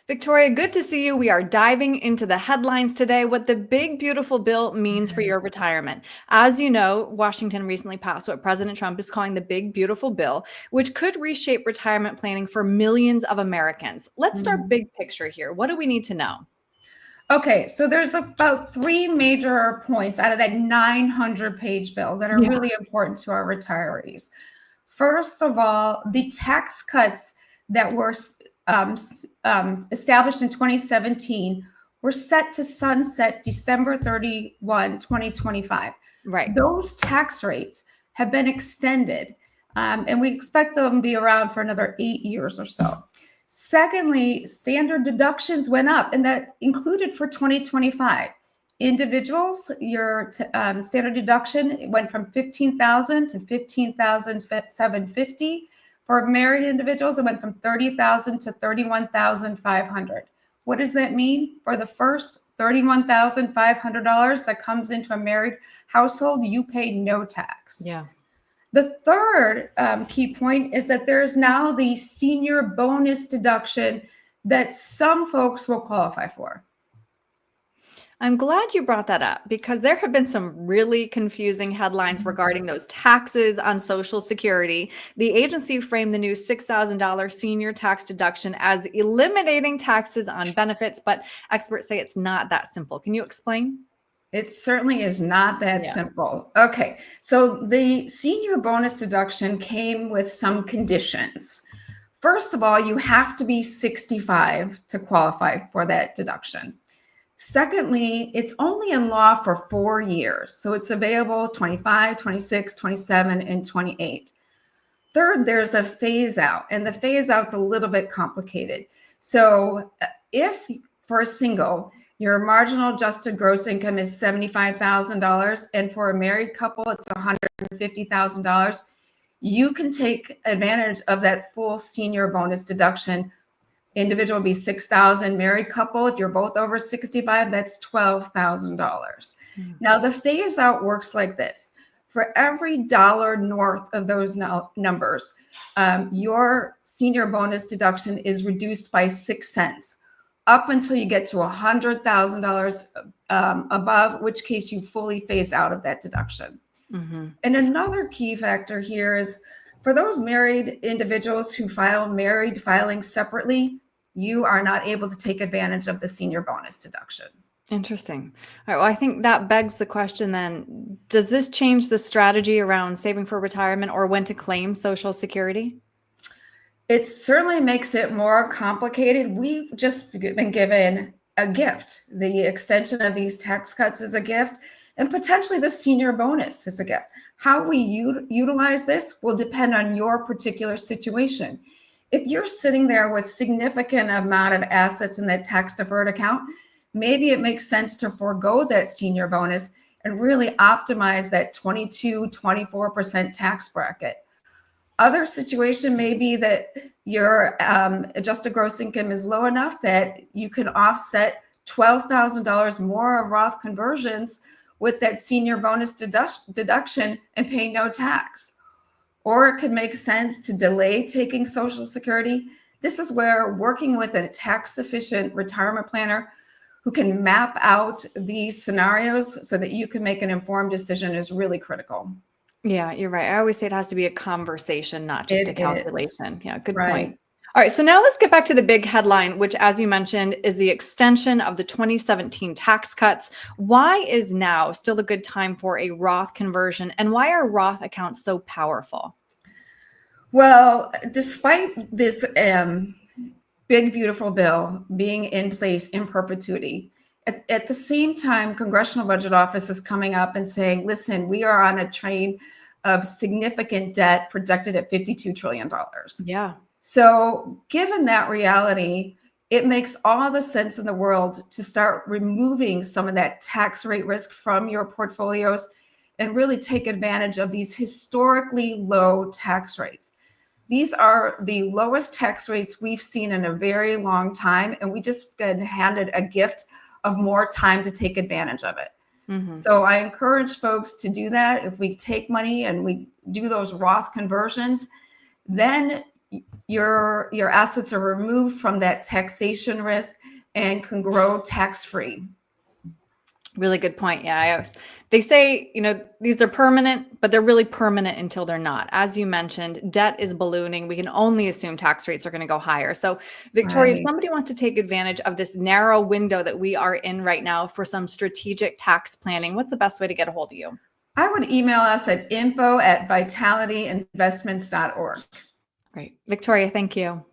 Victoria, good to see you. We are diving into the headlines today, what the big, beautiful bill means for your retirement. As you know, Washington recently passed what President Trump is calling the big, beautiful bill, which could reshape retirement planning for millions of Americans. Let's start Mhm. big picture here. What do we need to know? Okay, so there's about three major points out of that 900-page bill that are Yeah. really important to our retirees. First of all, the tax cuts that were established in 2017 were set to sunset December 31, 2025. Right. Those tax rates have been extended, and we expect them to be around for another 8 years or so. Secondly, standard deductions went up, and that included for 2025. Individuals, your standard deduction went from 15,000 to 15,750. For married individuals, it went from 30,000 to 31,500. What does that mean? For the first $31,500 that comes into a married household, you pay no tax. Yeah. The third key point is that there's now the senior bonus deduction that some folks will qualify for. I'm glad you brought that up because there have been some really confusing headlines regarding those taxes on Social Security. The agency framed the new $6,000 senior tax deduction as eliminating taxes on benefits, but experts say it's not that simple. Can you explain? It certainly is not that Yeah. simple. Okay, so the senior bonus deduction came with some conditions. First of all, you have to be 65 to qualify for that deduction. Secondly, it's only in law for 4 years. So it's available 25, 26, 27, and 28. Third, there's a phase out, and the phase out's a little bit complicated. So if for a single, your marginal adjusted gross income is $75,000, and for a married couple, it's $150,000, you can take advantage of that full senior bonus deduction. Individual would be $6,000. Married couple, if you're both over 65, that's $12,000. Now, the phase out works like this. For every dollar north of those numbers, your senior bonus deduction is reduced by 6 cents up until you get to $100,000 above, which case you fully phase out of that deduction. Mm-hmm. And another key factor here is for those married individuals who file married filings separately, you are not able to take advantage of the senior bonus deduction. Interesting. All right. Well, I think that begs the question then, does this change the strategy around saving for retirement or when to claim Social Security? It certainly makes it more complicated. We've just been given a gift. The extension of these tax cuts is a gift, and potentially the senior bonus is a gift. How we utilize this will depend on your particular situation. If you're sitting there with significant amount of assets in that tax deferred account, maybe it makes sense to forego that senior bonus and really optimize that 22, 24% tax bracket. Other situation may be that your adjusted gross income is low enough that you can offset $12,000 more of Roth conversions with that senior bonus deduction and pay no tax. Or it could make sense to delay taking Social Security. This is where working with a tax-efficient retirement planner who can map out these scenarios so that you can make an informed decision is really critical. Yeah, you're right. I always say it has to be a conversation, not just a It is. calculation. Yeah, good point. Right. All right, so now let's get back to the big headline, which, as you mentioned, is the extension of the 2017 tax cuts. Why is now still a good time for a Roth conversion, and why are Roth accounts so powerful? Well, despite this big, beautiful bill being in place in perpetuity, at the same time, Congressional Budget Office is coming up and saying, listen, we are on a train of significant debt projected at $52 trillion. Yeah. So given that reality, it makes all the sense in the world to start removing some of that tax rate risk from your portfolios and really take advantage of these historically low tax rates. These are the lowest tax rates we've seen in a very long time, and we just got handed a gift of more time to take advantage of it. Mm-hmm. So I encourage folks to do that. If we take money and we do those Roth conversions, then your assets are removed from that taxation risk and can grow tax-free. Really good point. Yeah, they say, these are permanent, but they're really permanent until they're not. As you mentioned, debt is ballooning. We can only assume tax rates are going to go higher. So, Victoria, if Right. somebody wants to take advantage of this narrow window that we are in right now for some strategic tax planning, what's the best way to get a hold of you? I would email us at info@vitalityinvestments.org. Great. Victoria, thank you.